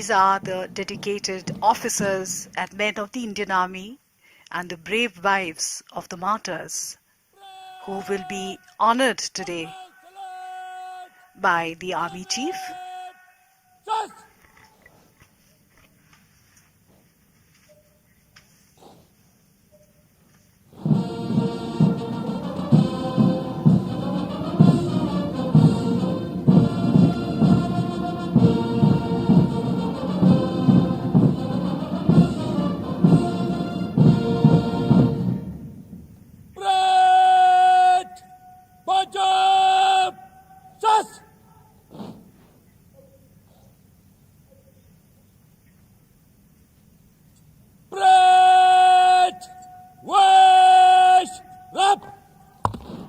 These are the dedicated officers and men of the Indian Army and the brave wives of the martyrs who will be honored today by the Army Chief.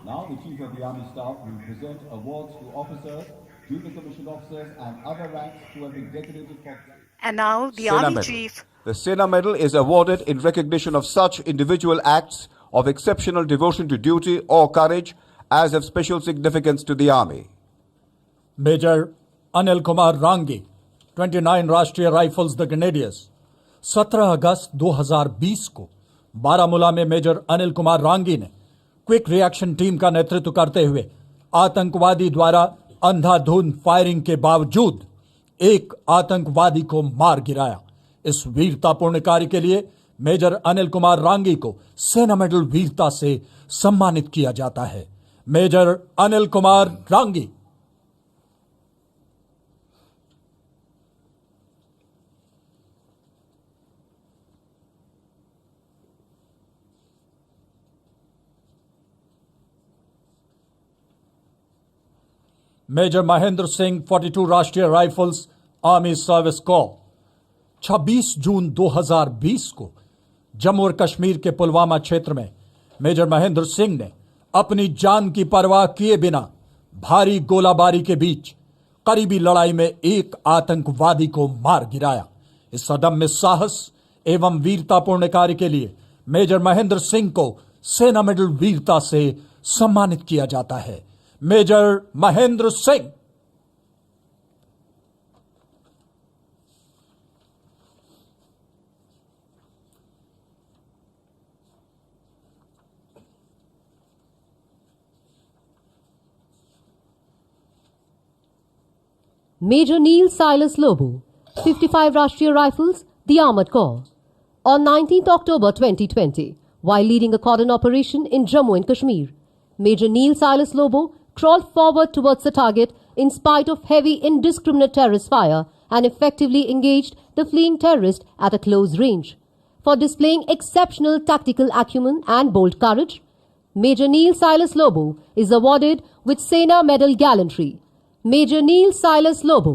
Now the Chief of the Army Staff will present awards to officers, junior commissioned officers and other ranks who have been decorated for... And now the Sena Army Medal. Chief. The Sena Medal is awarded in recognition of such individual acts of exceptional devotion to duty or courage as have special significance to the Army. Major Anil Kumar Rangi, 29 राष्ट्रीय rifles the grenadiers, 17 अगस्त 2020 को बारामूला में major Anil Kumar Rangi ने quick reaction team का नेतृत्व करते हुए आतंकवादी द्वारा अंधाधुंध फायरिंग के बावजूद एक आतंकवादी को मार गिराया। इस वीरतापूर्ण कार्य के लिए मेजर अनिल कुमार रांगी को सेना मेडल वीरता से सम्मानित किया जाता है। मेजर अनिल कुमार रांगी। मेजर महेंद्र सिंह 42 राष्ट्रीय राइफल्स आर्मी सर्विस कॉर्प, 26 जून 2020 को जम्मू और कश्मीर के पुलवामा क्षेत्र में मेजर महेंद्र सिंह ने अपनी जान की परवाह किए बिना भारी गोलाबारी के बीच करीबी लड़ाई में एक आतंकवादी को मार गिराया। इस अदम्य साहस एवं वीरतापूर्ण कार्य के लिए मेजर महेंद्र सिंह को सेना मेडल वीरता से सम्मानित किया जाता है। Major Mahendra Singh. Major Neil Silas Lobo, 55 Rashtriya Rifles, the Armored Corps. On 19th October 2020, while leading a cordon operation in Jammu and Kashmir, Major Neil Silas Lobo crawled forward towards the target in spite of heavy indiscriminate terrorist fire and effectively engaged the fleeing terrorist at a close range. For displaying exceptional tactical acumen and bold courage, Major Neil Silas Lobo is awarded with Sena Medal Gallantry. Major Neil Silas Lobo.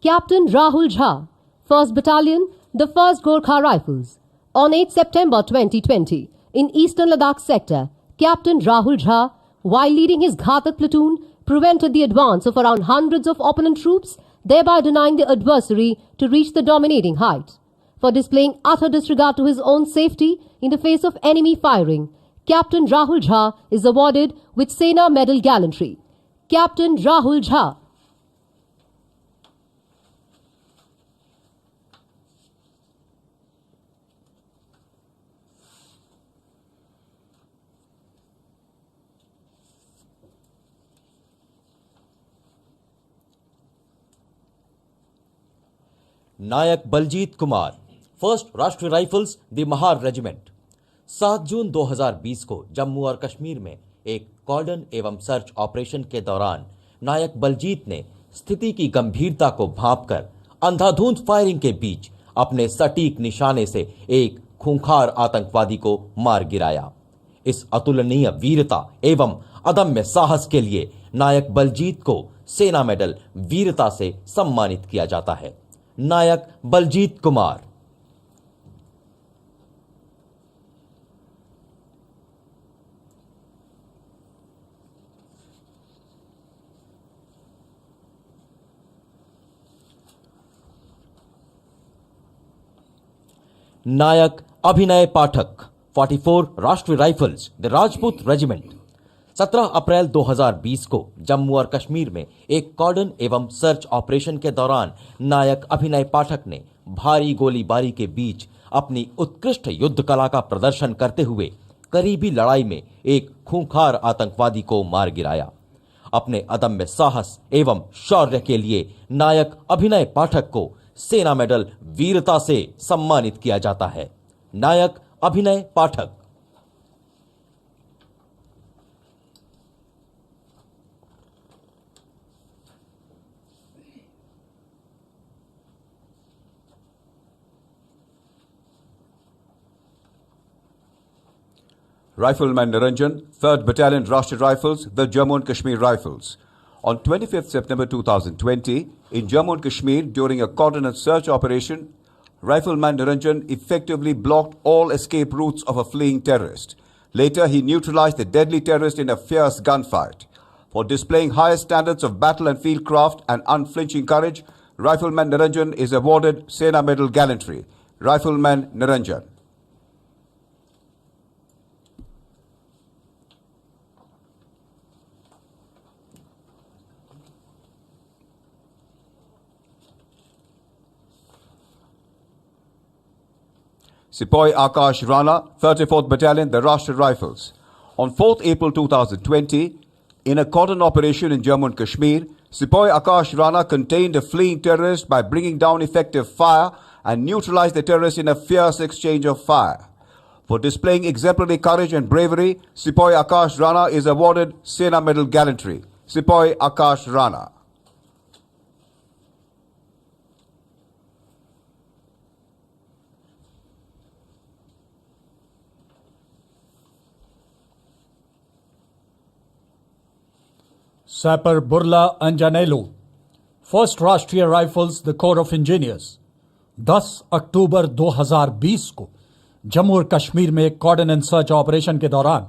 Captain Rahul Jha, 1st Battalion, the 1st Gorkha Rifles. On 8 September 2020, in Eastern Ladakh sector, Captain Rahul Jha, while leading his Ghatak platoon, prevented the advance of around hundreds of opponent troops, thereby denying the adversary to reach the dominating height. For displaying utter disregard to his own safety in the face of enemy firing, Captain Rahul Jha is awarded with Sena Medal Gallantry. Captain Rahul Jha. Nayak Baljeet Kumar, 1st राष्ट्रीय rifles the Mahar regiment. 7 जून 2020 को जम्मू और कश्मीर में एक कॉर्डन एवं search operation के दौरान नायक बलजीत ने स्थिति की गंभीरता को भांपकर अंधाधुंध फायरिंग के बीच अपने सटीक निशाने से एक खूंखार आतंकवादी को मार गिराया। इस अतुलनीय वीरता एवं अदम्य साहस के लिए नायक बलजीत को सेना मेडल वीरता से सम्मानित किया जाता है। नायक बलजीत कुमार। नायक अभिनय पाठक 44 राष्ट्रीय राइफल्स द राजपूत रेजिमेंट। 17 अप्रैल 2020 को जम्मू और कश्मीर में एक कॉर्डन एवं सर्च ऑपरेशन के दौरान नायक अभिनय पाठक ने भारी गोलीबारी के बीच अपनी उत्कृष्ट युद्ध कला का प्रदर्शन करते हुए करीबी लड़ाई में एक खूंखार आतंकवादी को मार गिराया। अपने अदम्य साहस एवं शौर्य के लिए नायक अभिनय पाठक को सेना मेडल वीरता से सम्मानित किया जाता है। नायक अभिनय पाठक। Rifleman Niranjan, 3rd Battalion Rashtriya Rifles, the Jammu and Kashmir Rifles. On 25th September 2020, in Jammu and Kashmir, during a cordon and search operation, Rifleman Niranjan effectively blocked all escape routes of a fleeing terrorist. Later, he neutralized the deadly terrorist in a fierce gunfight. For displaying highest standards of battle and field craft and unflinching courage, Rifleman Niranjan is awarded Sena Medal Gallantry. Rifleman Niranjan. Sepoy Akash Rana, 34th Battalion, the Rashtriya Rifles. On 4th April 2020, in a cordon operation in Jammu and Kashmir, Sepoy Akash Rana contained a fleeing terrorist by bringing down effective fire and neutralized the terrorist in a fierce exchange of fire. For displaying exemplary courage and bravery, Sepoy Akash Rana is awarded Sena Medal Gallantry. Sepoy Akash Rana. Sapper Burla Anjanelu, 1st राष्ट्रीय rifles the core of engineers. 10 अक्टूबर 2020 को जम्मू और कश्मीर में एक कॉर्डन and search operation के दौरान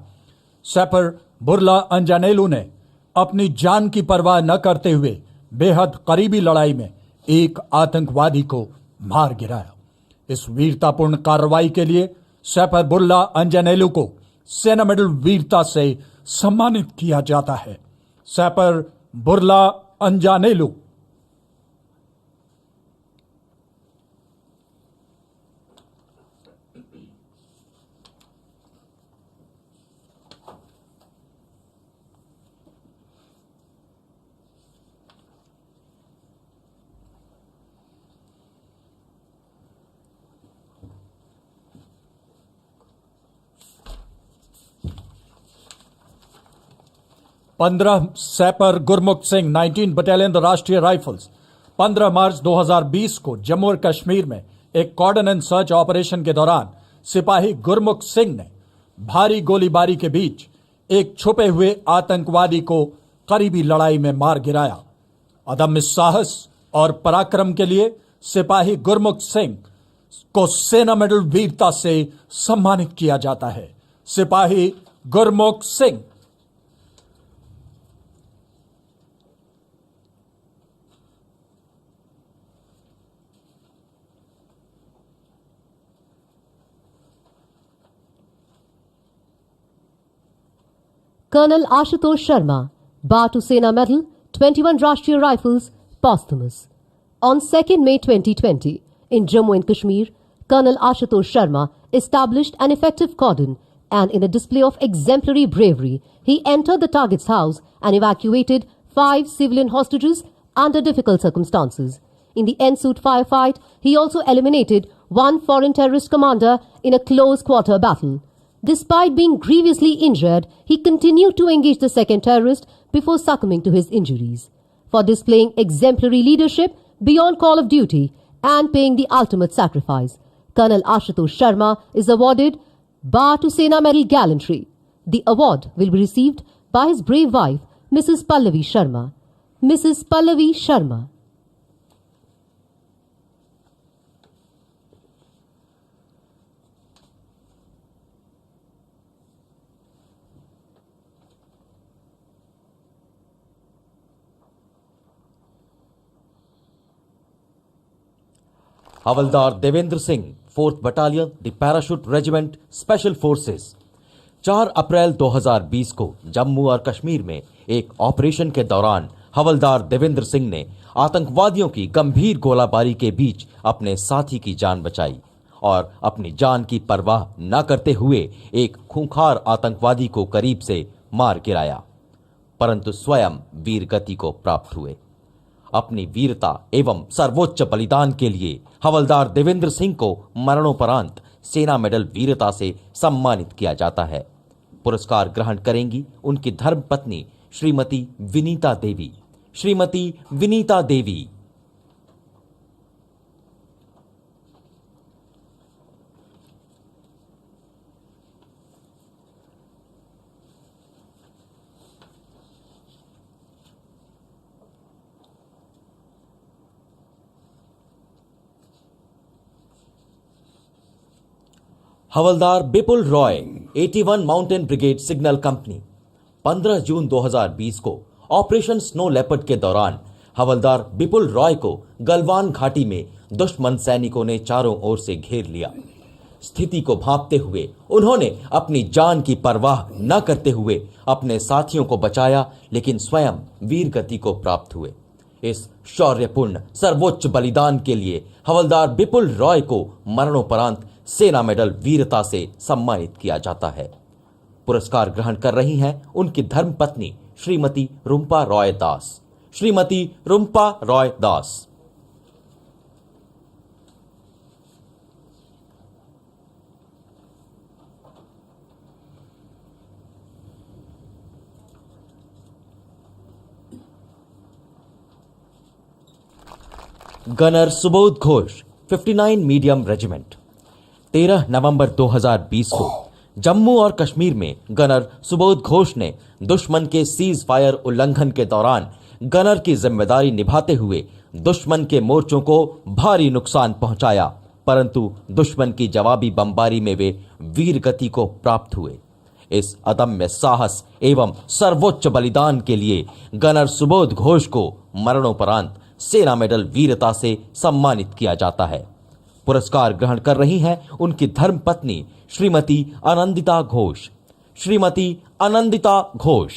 सैपर बुरला अंजानेलू ने अपनी जान की परवाह न करते हुए बेहद करीबी लड़ाई में एक आतंकवादी को मार गिराया। इस वीरतापूर्ण कार्रवाई के लिए सैपर बुरला अंजानेलू को सेना मेडल वीरता से सम्मानित किया जाता है। सैपर बुरला अंजानेलू। सैपर गुरमुख सिंह, 19 बटालियन द राष्ट्रीय राइफल्स। 15 मार्च 2020 को जम्मू और कश्मीर में एक कॉर्डन एंड सर्च ऑपरेशन के दौरान सिपाही गुरमुख सिंह ने भारी गोलीबारी के बीच एक छुपे हुए आतंकवादी को करीबी लड़ाई में मार गिराया। अदम्य साहस और पराक्रम के लिए सिपाही गुरमुख सिंह को सेना मेडल वीरता से सम्मानित किया जाता है। सिपाही गुरमुख Singh. Colonel Ashutosh Sharma, Batu Sena Medal, 21 Rashtriya Rifles, posthumous. On 2nd May 2020, in Jammu and Kashmir, Colonel Ashutosh Sharma established an effective cordon and in a display of exemplary bravery, he entered the target's house and evacuated 5 civilian hostages under difficult circumstances. In the ensued firefight, he also eliminated 1 foreign terrorist commander in a close quarter battle. Despite being grievously injured, he continued to engage the second terrorist before succumbing to his injuries. For displaying exemplary leadership beyond call of duty and paying the ultimate sacrifice, Colonel Ashutosh Sharma is awarded Batu Sena Medal Gallantry. The award will be received by his brave wife, Mrs. Pallavi Sharma. Mrs. Pallavi Sharma. Havildar Devendra Singh, 4th battalion the parachute regiment special forces 4 अप्रैल 2020 को जम्मू और कश्मीर में एक operation के दौरान हवलदार देवेंद्र सिंह ने आतंकवादियों की गंभीर गोलाबारी के बीच अपने साथी की जान बचाई और अपनी जान की परवाह न करते हुए एक खूंखार आतंकवादी को करीब से मार गिराया, परंतु स्वयं वीरगति को प्राप्त हुए। अपनी वीरता एवं सर्वोच्च बलिदान के लिए हवलदार देवेंद्र सिंह को मरणोपरांत सेना मेडल वीरता से सम्मानित किया जाता है। पुरस्कार ग्रहण करेंगी उनकी धर्मपत्नी श्रीमती विनीता देवी। श्रीमती विनीता देवी। हवलदार Bipul Roy 81 mountain brigade signal company 15 जून 2020 को ऑपरेशन स्नो लेपर्ड के दौरान हवलदार बिपुल रॉय को गलवान घाटी में दुश्मन सैनिकों ने चारों ओर से घेर लिया। स्थिति को भांपते हुए उन्होंने अपनी जान की परवाह न करते हुए अपने साथियों को बचाया, लेकिन स्वयं वीरगति को प्राप्त हुए। इस शौर्यपूर्ण सर्वोच्च बलिदान के लिए हवलदार बिपुल रॉय को मरणोपरांत सेना मेडल वीरता से सम्मानित किया जाता है। पुरस्कार ग्रहण कर रही हैं उनकी धर्मपत्नी Shrimati Rumpa Roy Das. Shrimati Rumpa Roy Das. Gunner Subodh Ghosh 59 medium regiment 13 नवंबर 2020 को जम्मू और कश्मीर में गनर सुबोध घोष ने दुश्मन के सीज फायर उल्लंघन के दौरान गनर की जिम्मेदारी निभाते हुए दुश्मन के मोर्चों को भारी नुकसान पहुंचाया, परंतु दुश्मन की जवाबी बमबारी में वे वीरगति को प्राप्त हुए। इस अदम्य साहस एवं सर्वोच्च बलिदान के लिए गनर सुबोध घोष को मरणोपरांत सेना मेडल वीरता से सम्मानित किया जाता है। पुरस्कार ग्रहण कर रही हैं उनकी धर्मपत्नी श्रीमती आनंदिता घोष। श्रीमती आनंदिता घोष।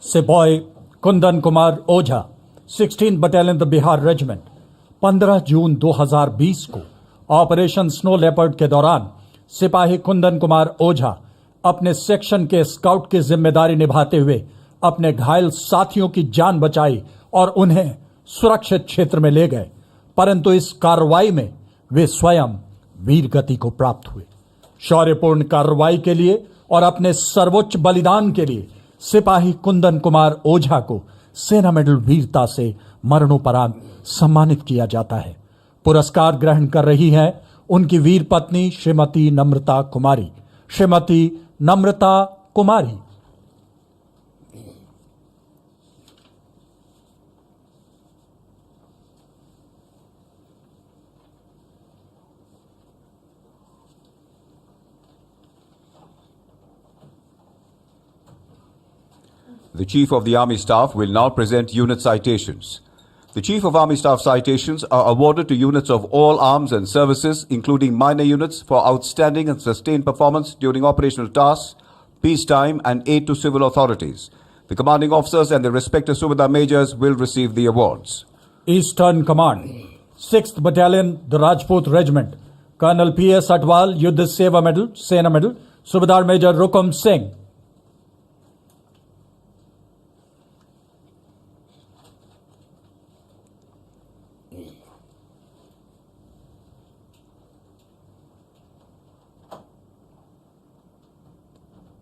सिपाही Kundan Kumar Ojha 16 battalion the Bihar regiment 15 जून 2020 को ऑपरेशन स्नो लेपर्ड के दौरान सिपाही कुंदन कुमार ओझा अपने सेक्शन के स्काउट की जिम्मेदारी निभाते हुए अपने घायल साथियों की जान बचाई और उन्हें सुरक्षित क्षेत्र में ले गए, परंतु इस कार्रवाई में वे स्वयं वीरगति को प्राप्त हुए। शौर्यपूर्ण कार्रवाई के लिए और अपने सर्वोच्च बलिदान के लिए सिपाही कुंदन कुमार ओझा को सेना मेडल वीरता से मरणोपरांत सम्मानित किया जाता है। पुरस्कार ग्रहण कर रही हैं उनकी वीर पत्नी श्रीमती नम्रता कुमारी। श्रीमती नम्रता कुमारी। The Chief of the Army Staff will now present unit citations. The Chief of Army Staff citations are awarded to units of all arms and services, including minor units, for outstanding and sustained performance during operational tasks, peacetime, and aid to civil authorities. The commanding officers and their respective Subedar majors will receive the awards. Eastern Command 6th Battalion, the Rajput Regiment, Colonel P.S. Atwal, Yuddha Seva Medal, Sena Medal, Subedar Major Rukum Singh.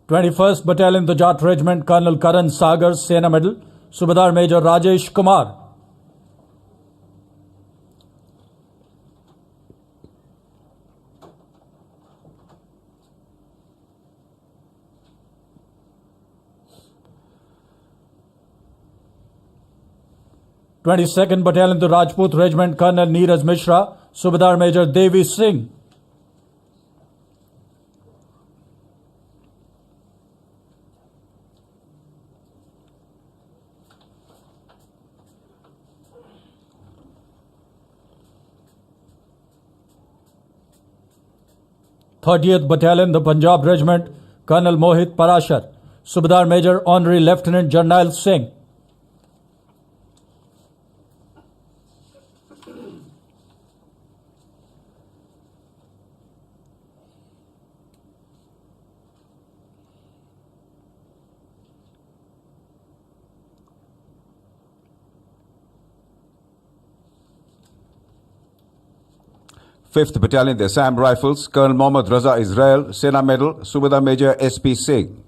Twenty-first Battalion, the Jat Regiment, Colonel Karan Sagar, Sena Medal, Subedar Major Rajesh Kumar. Twenty-second Battalion, the Rajput Regiment, Colonel Neeraj Mishra, Subedar Major Devi Singh. 30th Battalion, the Punjab Regiment, Colonel Mohit Parashar, Subedar Major Honorary Lieutenant Jarnail Singh. Fifth Battalion, the Assam Rifles, Colonel Mohammad Raza Israel, Sena Medal, Subedar Major S.P. Singh.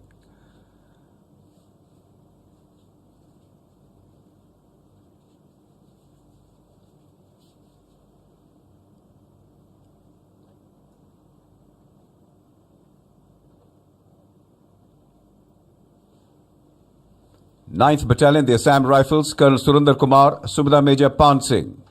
Ninth Battalion, the Assam Rifles, Colonel Surinder Kumar, Subedar Major Pan Singh.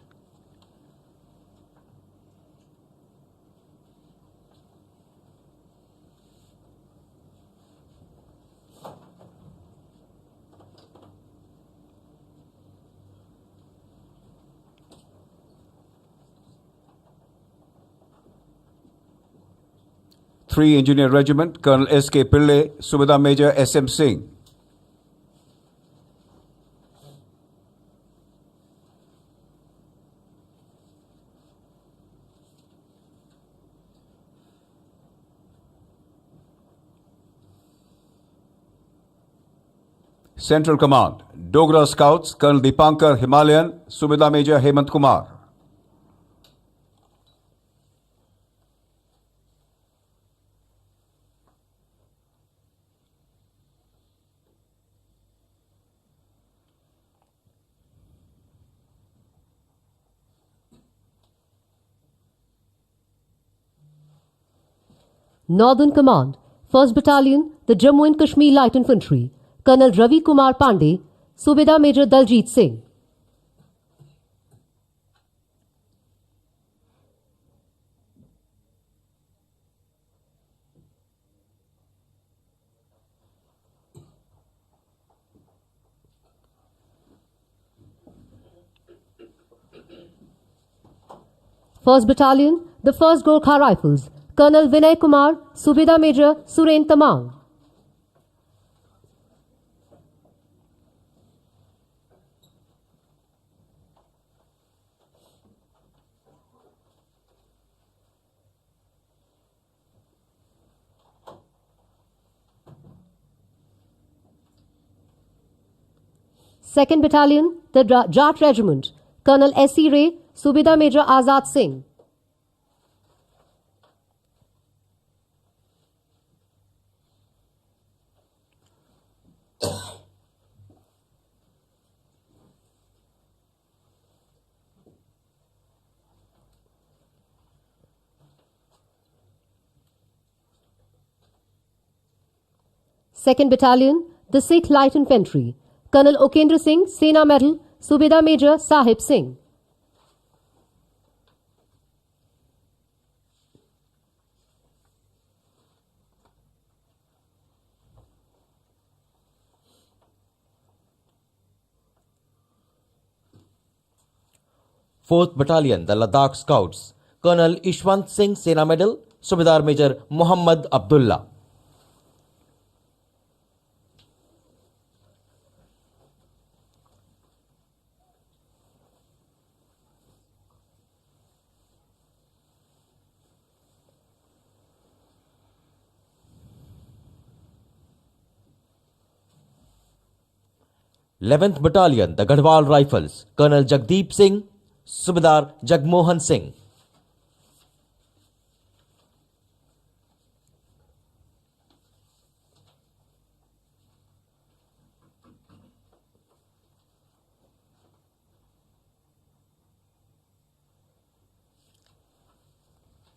Three Engineer Regiment, Colonel S.K. Pillai, Subedar Major S.M. Singh. Central Command, Dogra Scouts, Colonel Dipankar Himalayan, Subedar Major Hemant Kumar. Northern Command, 1st Battalion, the Jammu and Kashmir Light Infantry, Colonel Ravi Kumar Pandey, Subedar Major Daljit Singh. First Battalion, the 1st Gorkha Rifles, Colonel Vinay Kumar, Subedar Major Suren Tamang. Second Battalion, the Jat Regiment, Colonel S.E. Ray, Subedar Major Azad Singh. Second Battalion, the Sikh Light Infantry, Colonel Okendra Singh, Sena Medal, Subedar Major Sahib Singh. Fourth Battalion, the Ladakh Scouts, Colonel Ishwant Singh, Sena Medal, Subedar Major Muhammad Abdullah. Eleventh Battalion, the Gadwal Rifles, Colonel Jagdeep Singh, Subedar Jagmohan Singh.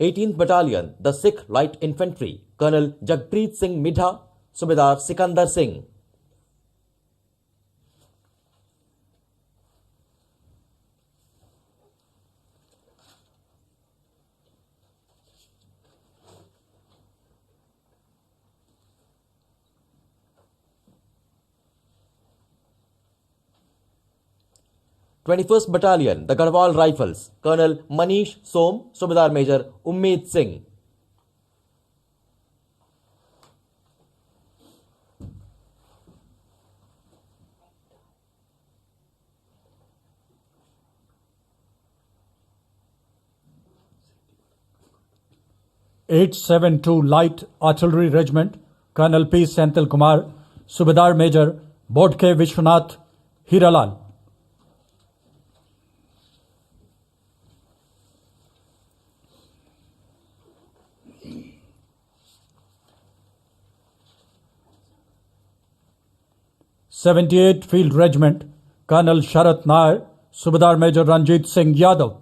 Eighteenth Battalion, the Sikh Light Infantry, Colonel Jagpreet Singh Midha, Subedar Sikandar Singh. Twenty-first Battalion, the Garhwal Rifles, Colonel Manish Som, Subedar Major Ummeed Singh. 872 Light Artillery Regiment, Colonel P. Senthil Kumar, Subedar Major Bodke Vishwanath Hiralal. '78 Field Regiment, Colonel Sharat Nair, Subedar Major Ranjit Singh Yadav.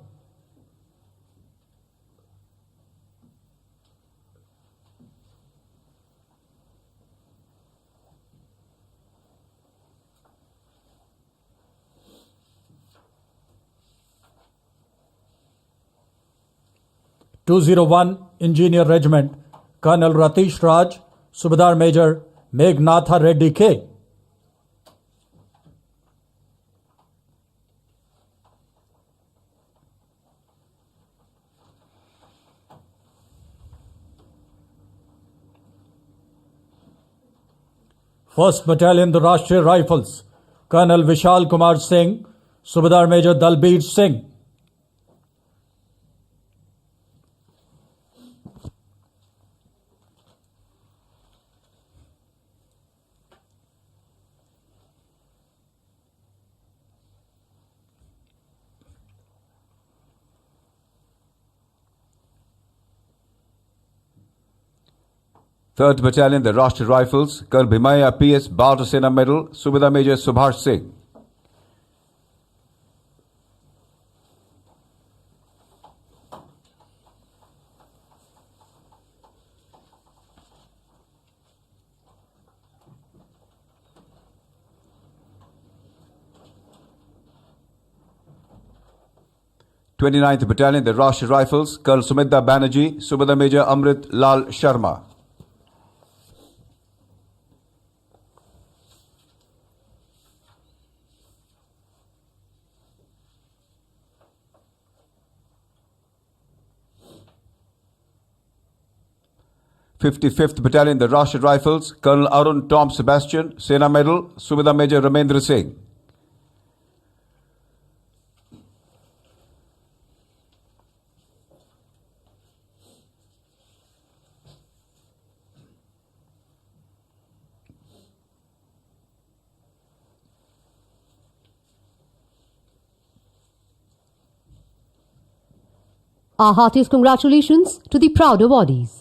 '201 Engineer Regiment, Colonel Ratish Raj, Subedar Major Meghnatha Reddy K. First Battalion, the Rashtriya Rifles, Colonel Vishal Kumar Singh, Subedar Major Dalbir Singh. Third Battalion, the Rashtriya Rifles, Colonel Bhimaiah P.S. Bharata Sena Medal, Subedar Major Subhash Singh. '29th Battalion, the Rashtriya Rifles, Colonel Sumedha Banerjee, Subedar Major Amrit Lal Sharma. '55th Battalion, the Rashtriya Rifles, Colonel Arun Tom Sebastian, Sena Medal, Subedar Major Ramendra Singh. Our heartiest congratulations to the proud awardees.